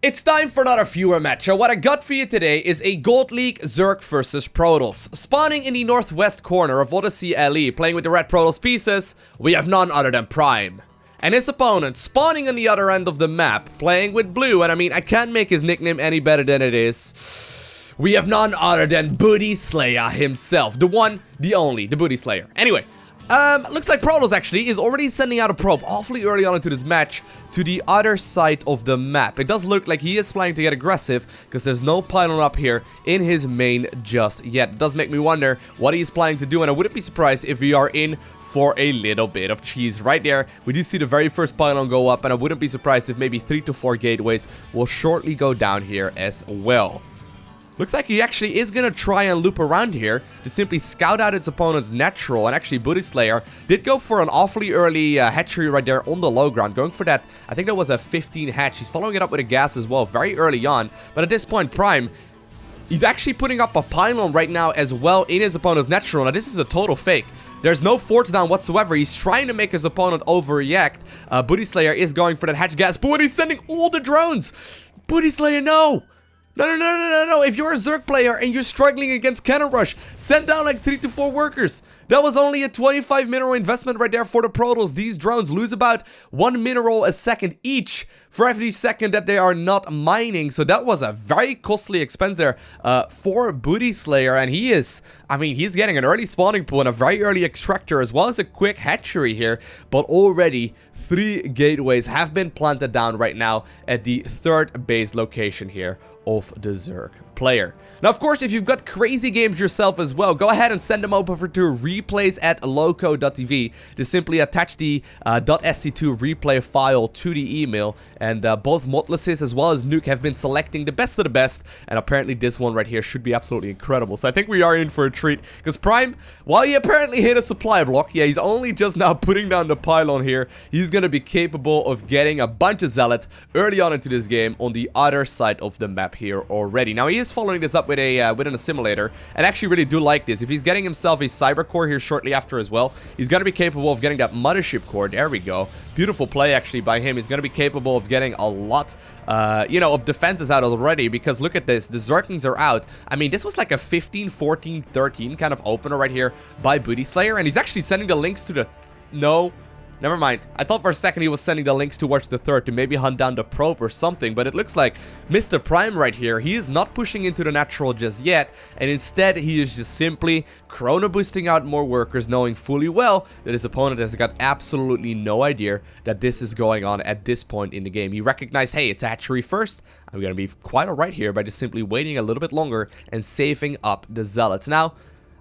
It's time for another viewer match, and what I got for you today is a Gold League Zerg versus Protoss. Spawning in the northwest corner of Odyssey LE, playing with the red Protoss pieces, we have none other than Prime. And his opponent, spawning on the other end of the map, playing with blue, and I mean, I can't make his nickname any better than it is. We have none other than Booty Slayer himself. The one, the only, the Booty Slayer. Anyway. Looks like Protoss actually is already sending out a probe awfully early on into this match to the other side of the map. It does look like he is planning to get aggressive because there's no pylon up here in his main just yet. It does make me wonder what he's planning to do, and I wouldn't be surprised if we are in for a little bit of cheese. Right there, we do see the very first pylon go up, and I wouldn't be surprised if maybe 3 to 4 gateways will shortly go down here as well. Looks like he actually is going to try and loop around here to simply scout out its opponent's natural. And actually, Booty Slayer did go for an awfully early hatchery right there on the low ground. Going for that, I think that was a 15 hatch. He's following it up with a gas as well, very early on. But at this point, Prime, he's actually putting up a pylon right now as well in his opponent's natural. Now, this is a total fake. There's no forts down whatsoever. He's trying to make his opponent overreact. Booty Slayer is going for that hatch gas, but he's sending all the drones. Booty Slayer, no! No. If you're a Zerg player and you're struggling against cannon rush, send down like 3 to 4 workers. That was only a 25 mineral investment right there for the Protoss. These drones lose about 1 mineral a second each for every second that they are not mining. So that was a very costly expense there for Booty Slayer. And he is, I mean, he's getting an early spawning pool and a very early extractor as well as a quick hatchery here. But already 3 gateways have been planted down right now at the 3rd base location here of the Zerg player. Now, of course, if you've got crazy games yourself as well, go ahead and send them over to replays at LowkoTV to simply attach the .sc2 replay file to the email. And both Modluses as well as Nuke have been selecting the best of the best, and apparently this one right here should be absolutely incredible. So I think we are in for a treat, because Prime, while he apparently hit a supply block, yeah, he's only just now putting down the pylon here. He's gonna be capable of getting a bunch of zealots early on into this game on the other side of the map here already. Now, he is following this up with an assimilator, and actually really do like this. If he's getting himself a cyber core here shortly after as well, he's going to be capable of getting that mothership core. There we go. Beautiful play actually by him. He's going to be capable of getting a lot, you know, of defenses out already, because look at this. The Zerglings are out. I mean, this was like a 15, 14, 13 kind of opener right here by Booty Slayer, and he's actually sending the links to the... No. Never mind. I thought for a second he was sending the links towards the 3rd to maybe hunt down the probe or something, but it looks like Mr. Prime right here, he is not pushing into the natural just yet, and instead he is just simply chrono boosting out more workers, knowing fully well that his opponent has got absolutely no idea that this is going on at this point in the game. He recognized, hey, it's hatchery first. I'm going to be quite alright here by just simply waiting a little bit longer and saving up the zealots. Now,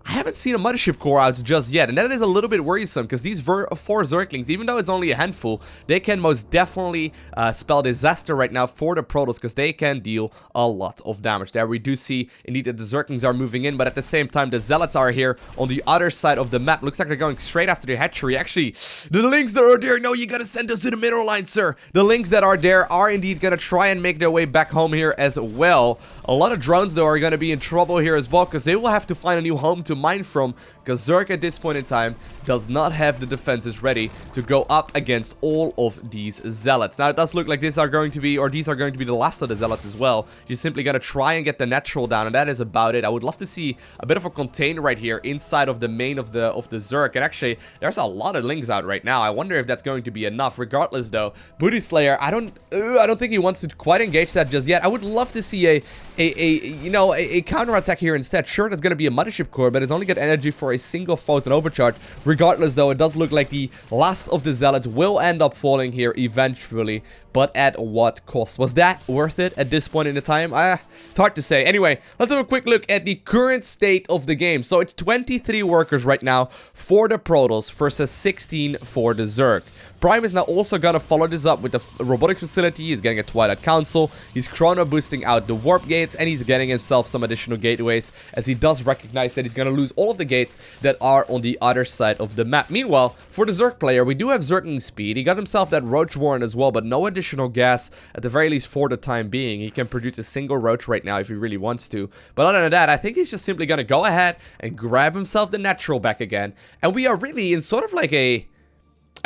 I haven't seen a mothership core out just yet, and that is a little bit worrisome, because these 4 Zerglings, even though it's only a handful, they can most definitely spell disaster right now for the Protoss, because they can deal a lot of damage. There we do see, indeed, that the Zerglings are moving in, but at the same time, the Zealots are here on the other side of the map. Looks like they're going straight after the hatchery. Actually, the links that are there, no, you gotta send us to the middle line, sir. The links that are there are indeed gonna try and make their way back home here as well. A lot of drones, though, are gonna be in trouble here as well, because they will have to find a new home to mine from, because Zerg at this point in time does not have the defenses ready to go up against all of these zealots. Now, it does look like these are going to be the last of the zealots as well. You're simply gonna try and get the natural down, and that is about it. I would love to see a bit of a container right here inside of the main of the Zerg, and actually there's a lot of links out right now. I wonder if that's going to be enough. Regardless, though, Booty Slayer, I don't think he wants to quite engage that just yet. I would love to see a counterattack here instead. Sure, there's gonna be a mothership core, but it's only got energy for a single photon overcharge. Regardless, though, it does look like the last of the zealots will end up falling here eventually, but at what cost? Was that worth it at this point in the time? It's hard to say. Anyway, let's have a quick look at the current state of the game. So it's 23 workers right now for the Protoss versus 16 for the Zerg. Prime is now also gonna follow this up with the robotics facility. He's getting a Twilight Council. He's chrono boosting out the warp gates, and he's getting himself some additional gateways, as he does recognize that he's gonna lose all of the gates that are on the other side of the map. Meanwhile, for the Zerg player, we do have Zergling speed. He got himself that Roach Warren as well, but no additional gas at the very least for the time being. He can produce a single Roach right now if he really wants to. But other than that, I think he's just simply gonna go ahead and grab himself the natural back again. And we are really in sort of like a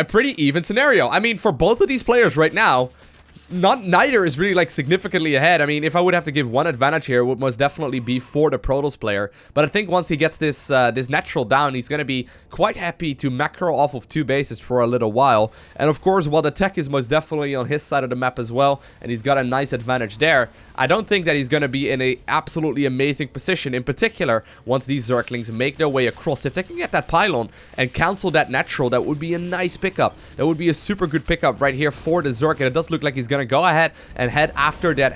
pretty even scenario. I mean, for both of these players right now, neither is really like significantly ahead. I mean, if I would have to give one advantage here, it would most definitely be for the Protoss player. But I think once he gets this this natural down, he's going to be quite happy to macro off of 2 bases for a little while. And of course, while the tech is most definitely on his side of the map as well, and he's got a nice advantage there, I don't think that he's going to be in a absolutely amazing position. In particular, once these Zerglings make their way across, if they can get that pylon and cancel that natural, that would be a nice pickup. That would be a super good pickup right here for the Zerg, and it does look like he's going to go ahead and head after that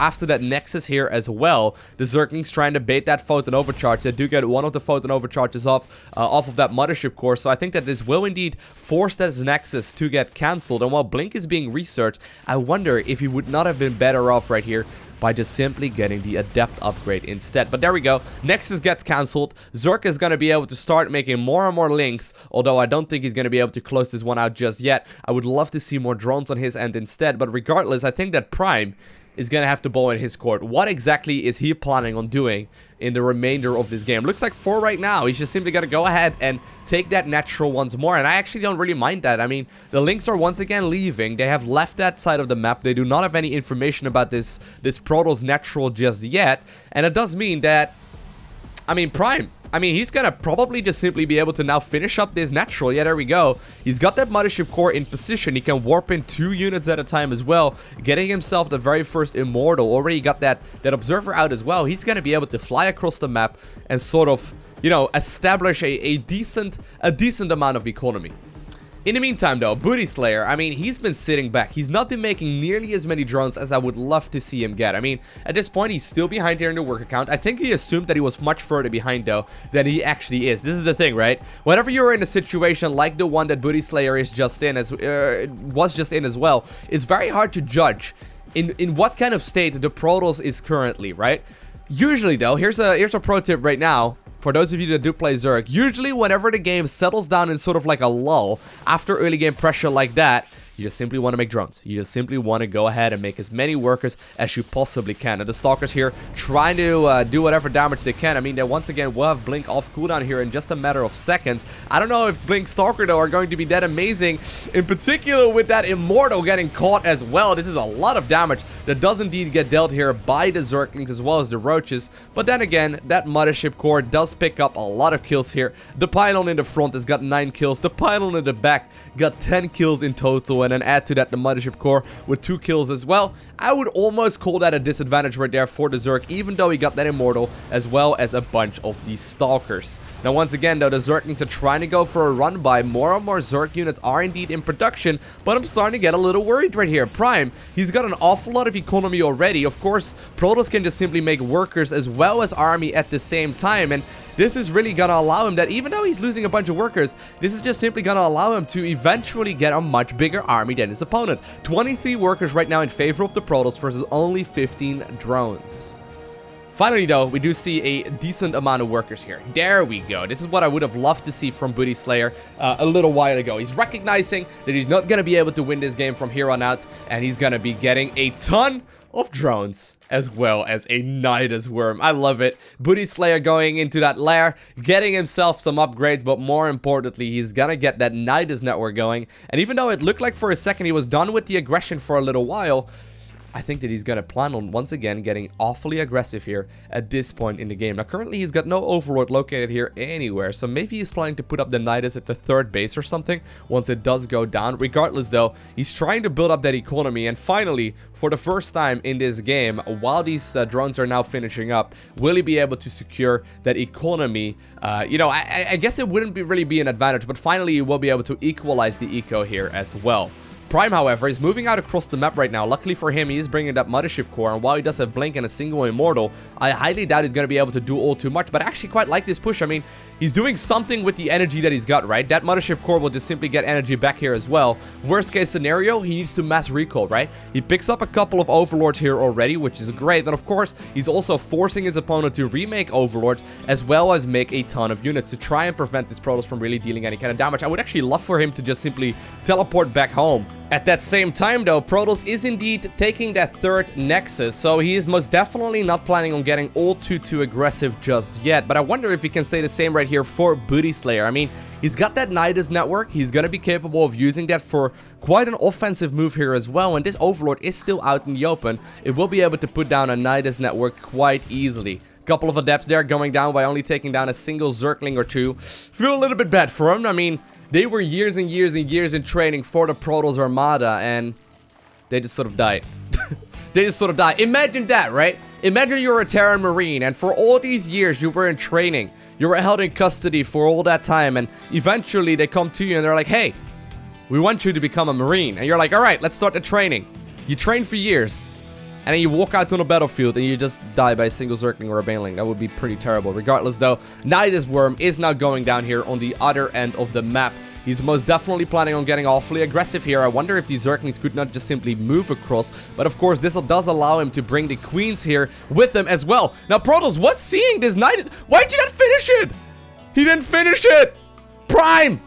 after that Nexus here as well. The Zerglings trying to bait that photon overcharge. They do get one of the photon overcharges off of that mothership core, so I think that this will indeed force that Nexus to get cancelled. And while Blink is being researched, I wonder if he would not have been better off right here by just simply getting the Adept upgrade instead. But there we go. Nexus gets cancelled. Zerg is going to be able to start making more and more links, although I don't think he's going to be able to close this one out just yet. I would love to see more drones on his end instead, but regardless, I think that Prime is going to have to bow in his court. What exactly is he planning on doing in the remainder of this game? Looks like for right now, he's just simply going to go ahead and take that natural once more, and I actually don't really mind that. I mean, the Lynx are once again leaving. They have left that side of the map. They do not have any information about this Protoss natural just yet, and it does mean that, I mean, Prime, he's gonna probably just simply be able to now finish up this natural. Yeah, there we go. He's got that mothership core in position. He can warp in 2 units at a time as well, getting himself the very first immortal. Already got that observer out as well. He's gonna be able to fly across the map and sort of, you know, establish a decent amount of economy. In the meantime, though, Booty Slayer, I mean, he's been sitting back. He's not been making nearly as many drones as I would love to see him get. I mean, at this point, he's still behind here in the work account. I think he assumed that he was much further behind, though, than he actually is. This is the thing, right? Whenever you're in a situation like the one that Booty Slayer is just in, was just in as well, it's very hard to judge in what kind of state the Protoss is currently, right? Usually, though, here's a pro tip right now. For those of you that do play Zerg, usually whenever the game settles down in sort of like a lull, after early game pressure like that, you just simply want to make drones. You just simply want to go ahead and make as many workers as you possibly can. And the Stalkers here trying to do whatever damage they can. I mean, they once again will have Blink off cooldown here in just a matter of seconds. I don't know if Blink Stalker, though, are going to be that amazing. In particular, with that Immortal getting caught as well. This is a lot of damage that does indeed get dealt here by the Zerglings as well as the Roaches. But then again, that Mothership Core does pick up a lot of kills here. The Pylon in the front has got 9 kills. The Pylon in the back got 10 kills in total. And then add to that the Mothership Core with 2 kills as well. I would almost call that a disadvantage right there for the Zerg, even though he got that Immortal as well as a bunch of these Stalkers. Now once again, though, the Zerglings are trying to go for a run by. More and more Zerg units are indeed in production, but I'm starting to get a little worried right here. Prime, he's got an awful lot of economy already. Of course, Protoss can just simply make workers as well as army at the same time, and this is really gonna allow him that even though he's losing a bunch of workers, this is just simply gonna allow him to eventually get a much bigger army than his opponent. 23 workers right now in favor of the Protoss versus only 15 drones. Finally, though, we do see a decent amount of workers here. There we go. This is what I would have loved to see from Booty Slayer a little while ago. He's recognizing that he's not going to be able to win this game from here on out, and he's going to be getting a ton of drones as well as a Nidus worm. I love it. Booty Slayer going into that lair, getting himself some upgrades, but more importantly, he's gonna get that Nidus network going. And even though it looked like for a second he was done with the aggression for a little while, I think that he's going to plan on once again getting awfully aggressive here at this point in the game. Now, currently, he's got no overlord located here anywhere, so maybe he's planning to put up the Nidus at the 3rd base or something once it does go down. Regardless, though, he's trying to build up that economy, and finally, for the first time in this game, while these drones are now finishing up, will he be able to secure that economy? You know, I guess it wouldn't really be an advantage, but finally, he will be able to equalize the eco here as well. Prime, however, is moving out across the map right now. Luckily for him, he is bringing that Mothership Core, and while he does have Blink and a single Immortal, I highly doubt he's going to be able to do all too much, but I actually quite like this push. I mean, he's doing something with the energy that he's got, right? That Mothership Core will just simply get energy back here as well. Worst case scenario, he needs to mass recall, right? He picks up a couple of Overlords here already, which is great, and of course, he's also forcing his opponent to remake Overlords, as well as make a ton of units to try and prevent this Protoss from really dealing any kind of damage. I would actually love for him to just simply teleport back home At that same time though, Protoss is indeed taking that third Nexus, so he is most definitely not planning on getting all too aggressive just yet. But I wonder if he can say the same right here for Booty Slayer. I mean, he's got that Nidus network, he's gonna be capable of using that for quite an offensive move here as well, and this Overlord is still out in the open. It will be able to put down a Nidus network quite easily. Couple of adepts there going down by only taking down a single Zergling or two. Feel a little bit bad for him. I mean, they were years and years and years in training for the Protoss Armada, and they just sort of died. They just sort of died. Imagine that, right? Imagine you're a Terran Marine, and for all these years you were in training, you were held in custody for all that time, and eventually they come to you and they're like, hey, we want you to become a Marine. And you're like, alright, let's start the training. You train for years, and then you walk out on the battlefield and you just die by a single Zergling or a Baneling. That would be pretty terrible. Regardless though, Nidus Worm is now going down here on the other end of the map. He's most definitely planning on getting awfully aggressive here. I wonder if these Zerglings could not just simply move across. But of course, this does allow him to bring the Queens here with them as well. Now, Protoss was seeing this Nidus. Why did you not finish it? He didn't finish it. Prime,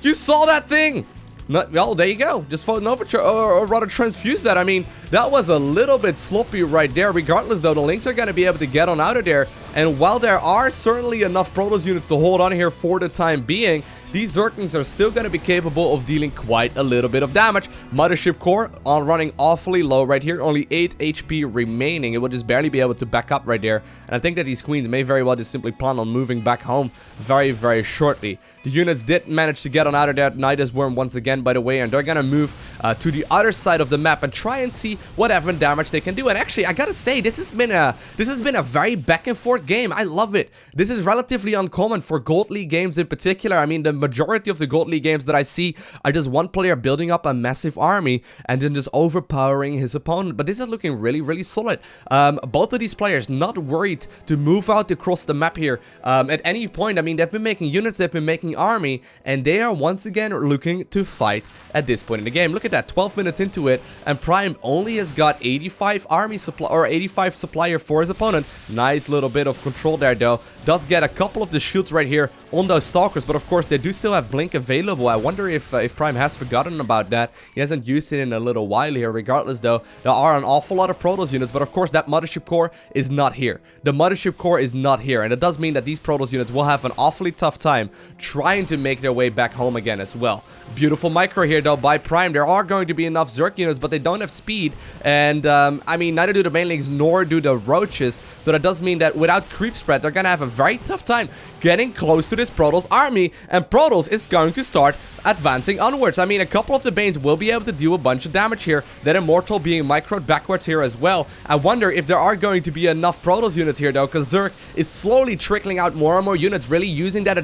you saw that thing. Well, there you go. Just floating over, or rather transfuse that. I mean, that was a little bit sloppy right there. Regardless, though, the Lynx are going to be able to get on out of there. And while there are certainly enough Protoss units to hold on here for the time being, these Zerglings are still going to be capable of dealing quite a little bit of damage. Mothership Core on running awfully low right here. Only 8 HP remaining. It will just barely be able to back up right there. And I think that these Queens may very well just simply plan on moving back home very shortly. The units did manage to get on out of that Nidus Worm once again, by the way, and they're gonna move to the other side of the map and try and see whatever damage they can do. And actually, I gotta say, this has been a very back and forth game. I love it. This is relatively uncommon for Gold League games in particular. I mean, the majority of the Gold League games that I see are just one player building up a massive army and then just overpowering his opponent. But this is looking really solid. Both of these players not worried to move out across the map here at any point. I mean, they've been making units, they've been making army, and they are once again looking to fight at this point in the game. Look at that, 12 minutes into it, and Prime only has got 85 army supply, or 85 supplier for his opponent. Nice little bit of control there though. Does get a couple of the shields right here on those stalkers, but of course they do still have blink available. I wonder if Prime has forgotten about that. He hasn't used it in a little while here. Regardless though, there are an awful lot of Protoss units, but of course that Mothership Core is not here. The Mothership Core is not here, and it does mean that these Protoss units will have an awfully tough time trying to make their way back home again as well. Beautiful micro here though by Prime. There are going to be enough Zerg units, but they don't have speed, and I mean, neither do the Banelings nor do the Roaches, so that does mean that without creep spread, they're gonna have a very tough time getting close to this Protoss army, and Protoss is going to start advancing onwards. I mean, a couple of the Banes will be able to do a bunch of damage here. That Immortal being microed backwards here as well. I wonder if there are going to be enough Protoss units here though, because Zerg is slowly trickling out more and more units, really using that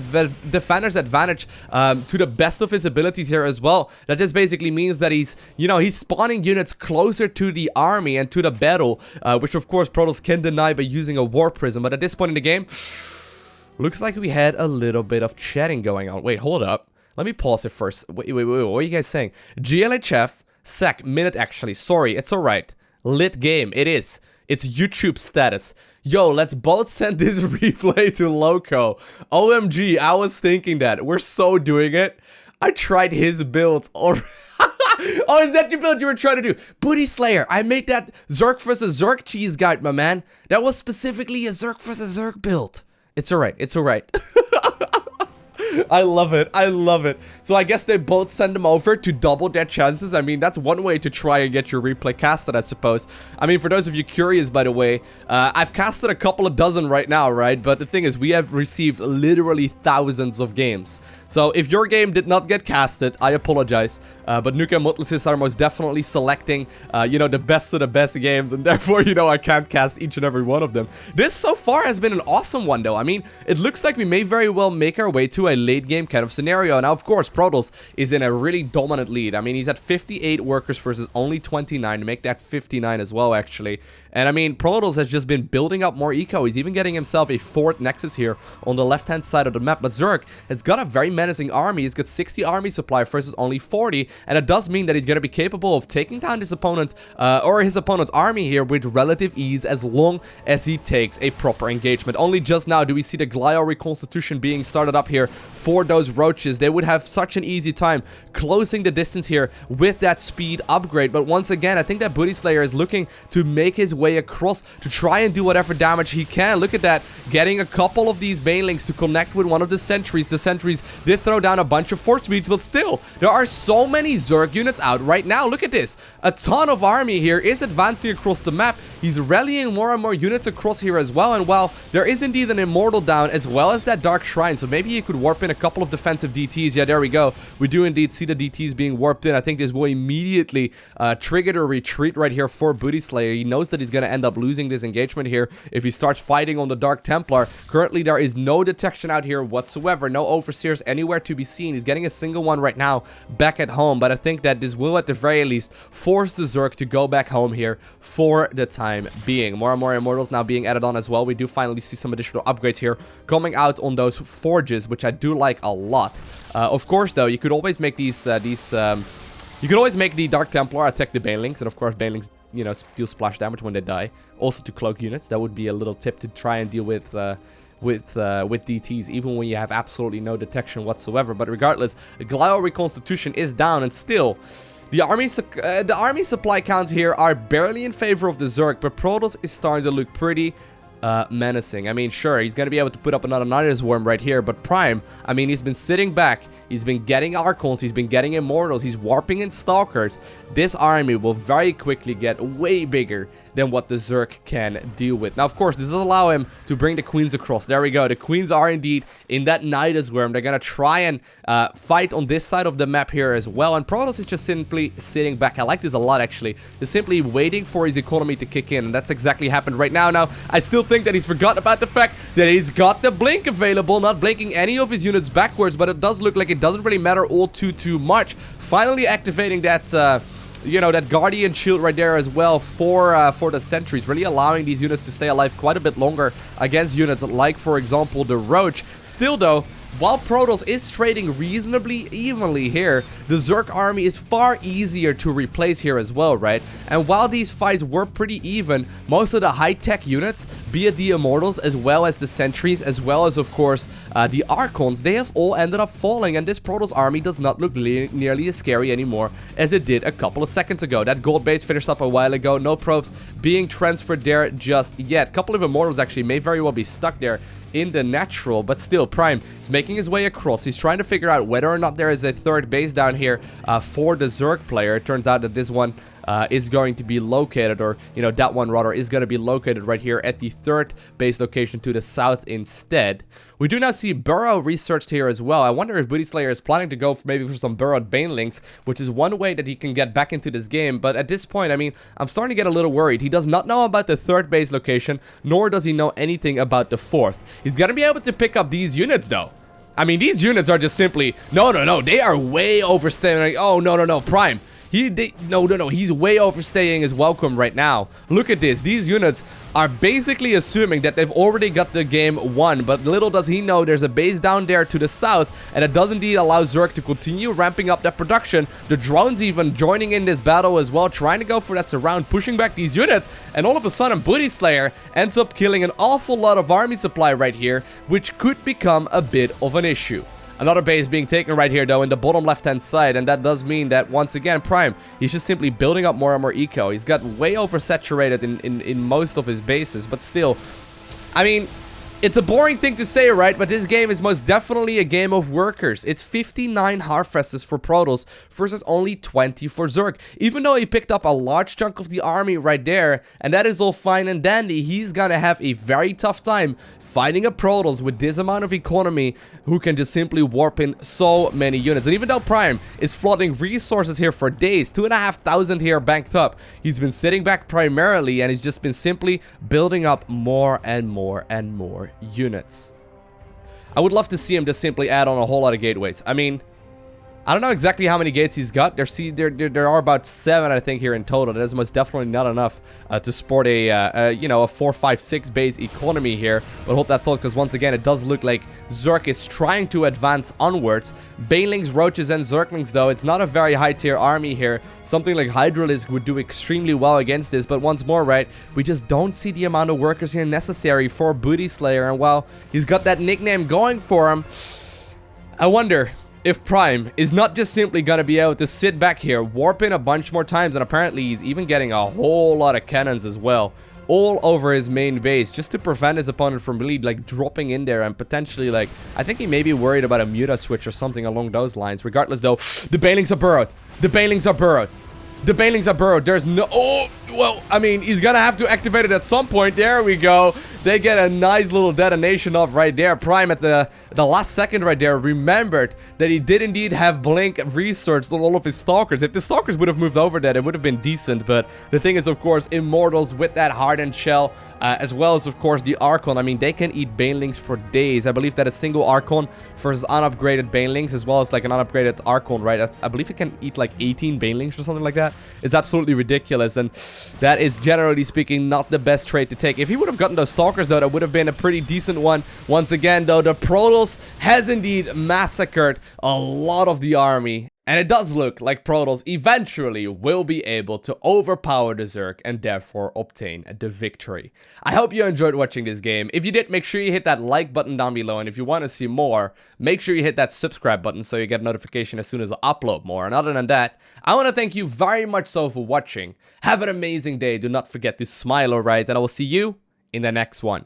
defender's advantage to the best of his abilities here as well. That just basically means that he's, you know, he's spawning units closer to the army and to the battle, which of course Protoss can deny by using a War Prism. But at this point in the game, looks like we had a little bit of chatting going on. Wait, hold up. Let me pause it first. Wait, what are you guys saying? GLHF, sec, minute actually. Sorry, it's alright. Lit game, it is. It's YouTube status. Yo, let's both send this replay to Lowko. OMG, I was thinking that. We're so doing it. I tried his build already. Oh, is that your build you were trying to do? Booty Slayer, I made that Zerg vs Zerg cheese guide, my man. That was specifically a Zerg vs Zerg build. It's alright, it's alright. I love it, I love it. So I guess they both send them over to double their chances. I mean, that's one way to try and get your replay casted, I suppose. I mean, for those of you curious, by the way, I've casted a couple of dozen right now, right? But the thing is, we have received literally thousands of games. So if your game did not get casted, I apologize. But Nuke and Mutlisis are most definitely selecting, you know, the best of the best games. And therefore, you know, I can't cast each and every one of them. This so far has been an awesome one, though. I mean, it looks like we may very well make our way to a late game kind of scenario. Now, of course, Protoss is in a really dominant lead. I mean, he's at 58 workers versus only 29 to make that 59 as well, actually. And I mean, Protoss has just been building up more eco. He's even getting himself a 4th Nexus here on the left-hand side of the map. But Zerg has got a very menacing army. He's got 60 army supply versus only 40. And it does mean that he's going to be capable of taking down his opponent, or his opponent's army here with relative ease as long as he takes a proper engagement. Only just now do we see the Glio reconstitution being started up here for those roaches. They would have such an easy time closing the distance here with that speed upgrade. But once again, I think that Booty Slayer is looking to make his way across to try and do whatever damage he can. Look at that, getting a couple of these banelings to connect with one of the sentries. The sentries did throw down a bunch of force beats, but still, there are so many Zerg units out right now. Look at this. A ton of army here is advancing across the map. He's rallying more and more units across here as well. And while there is indeed an Immortal down, as well as that Dark Shrine, so maybe he could warp in a couple of defensive DTs. Yeah, there we go. We do indeed see the DTs being warped in. I think this will immediately trigger a retreat right here for Booty Slayer. He knows that he's going to end up losing this engagement here if he starts fighting on the Dark Templar. Currently, there is no detection out here whatsoever. No Overseers anywhere to be seen. He's getting a single one right now back at home, but I think that this will at the very least force the Zerg to go back home here for the time being. More and more Immortals now being added on as well. We do finally see some additional upgrades here coming out on those forges, which I do like a lot. Of course, though, you could always make you could always make the Dark Templar attack the Banelings, and of course, Banelings, you know, deal splash damage when they die. Also to cloak units. That would be a little tip to try and deal with DTs, even when you have absolutely no detection whatsoever. But regardless, the Glio Reconstitution is down, and still, the army supply counts here are barely in favor of the Zerg, but Protoss is starting to look pretty menacing. I mean, sure, he's going to be able to put up another Nidus worm right here, but Prime, I mean, he's been sitting back, he's been getting Archons, he's been getting Immortals, he's warping in Stalkers. This army will very quickly get way bigger than what the Zerg can deal with. Now, of course, this will allow him to bring the Queens across. There we go. The Queens are indeed in that Nidus worm. They're going to try and fight on this side of the map here as well. And Protoss is just simply sitting back. I like this a lot, actually. He's simply waiting for his economy to kick in. And that's exactly happened right now. Now, I still think that he's forgotten about the fact that he's got the blink available, not blinking any of his units backwards, but it does look like it doesn't really matter all too much. Finally activating that you know, that Guardian Shield right there as well for the sentries, really allowing these units to stay alive quite a bit longer against units like, for example, the Roach. Still, though, while Protoss is trading reasonably evenly here, the Zerg army is far easier to replace here as well, right? And while these fights were pretty even, most of the high-tech units, be it the Immortals as well as the Sentries, as well as, of course, the Archons, they have all ended up falling, and this Protoss army does not look nearly as scary anymore as it did a couple of seconds ago. That gold base finished up a while ago, no probes being transferred there just yet. A couple of Immortals actually may very well be stuck there in the natural, but still, Prime is making his way across. He's trying to figure out whether or not there is a third base down here for the Zerg player. It turns out that this one is going to be located, or, you know, that one rather is going to be located right here at the third base location to the south instead. We do now see Burrow researched here as well. I wonder if Booty Slayer is planning to go maybe for some burrowed Banelings, which is one way that he can get back into this game. But at this point, I mean, I'm starting to get a little worried. He does not know about the third base location, nor does he know anything about the fourth. He's going to be able to pick up these units, though. I mean, these units are just simply, no, they are way overstaying. Like, oh, no, Prime. No, he's way overstaying his welcome right now. Look at this. These units are basically assuming that they've already got the game won, but little does he know there's a base down there to the south, and it does indeed allow Zerg to continue ramping up their production. The drones even joining in this battle as well, trying to go for that surround, pushing back these units, and all of a sudden Booty Slayer ends up killing an awful lot of army supply right here, which could become a bit of an issue. Another base being taken right here, though, in the bottom left-hand side, and that does mean that, once again, Prime, he's just simply building up more and more eco. He's got way oversaturated in most of his bases, but still, I mean, it's a boring thing to say, right? But this game is most definitely a game of workers. It's 59 Harfesters for Protoss versus only 20 for Zerg. Even though he picked up a large chunk of the army right there, and that is all fine and dandy, he's gonna have a very tough time fighting a Protoss with this amount of economy who can just simply warp in so many units. And even though Prime is flooding resources here for days, 2,500 here banked up, he's been sitting back primarily, and he's just been simply building up more and more and more units. I would love to see him just simply add on a whole lot of gateways. I mean, I don't know exactly how many gates he's got. There are about 7, I think, here in total. That is most definitely not enough to support a, you know, a 4, 5, 6 base economy here. But hold that thought, because once again, it does look like Zerg is trying to advance onwards. Banelings, Roaches, and Zerglings, though, it's not a very high-tier army here. Something like Hydralisk would do extremely well against this. But once more, right, we just don't see the amount of workers here necessary for Booty Slayer. And while he's got that nickname going for him, I wonder if Prime is not just simply gonna be able to sit back here, warp in a bunch more times, and apparently he's even getting a whole lot of cannons as well, all over his main base, just to prevent his opponent from really, like, dropping in there and potentially, like, I think he may be worried about a muta switch or something along those lines. Regardless, though, the Banelings are burrowed. The Banelings are burrowed. The Banelings are burrowed. There's no... Oh, well, I mean, he's gonna have to activate it at some point. There we go. They get a nice little detonation off right there. Prime at the last second right there remembered that he did indeed have Blink researched on all of his Stalkers. If the Stalkers would have moved over that, it would have been decent. But the thing is, of course, Immortals with that hardened shell, as well as, of course, the Archon. I mean, they can eat Banelings for days. I believe that a single Archon versus unupgraded Banelings, as well as like an unupgraded Archon, right? I believe it can eat like 18 Banelings or something like that. It's absolutely ridiculous, and that is, generally speaking, not the best trade to take. If he would have gotten those Stalkers, though, that would have been a pretty decent one. Once again, though, the Protoss has indeed massacred a lot of the army. And it does look like Protoss eventually will be able to overpower the Zerg and therefore obtain the victory. I hope you enjoyed watching this game. If you did, make sure you hit that like button down below. And if you want to see more, make sure you hit that subscribe button so you get a notification as soon as I upload more. And other than that, I want to thank you very much so for watching. Have an amazing day. Do not forget to smile, alright? And I will see you in the next one.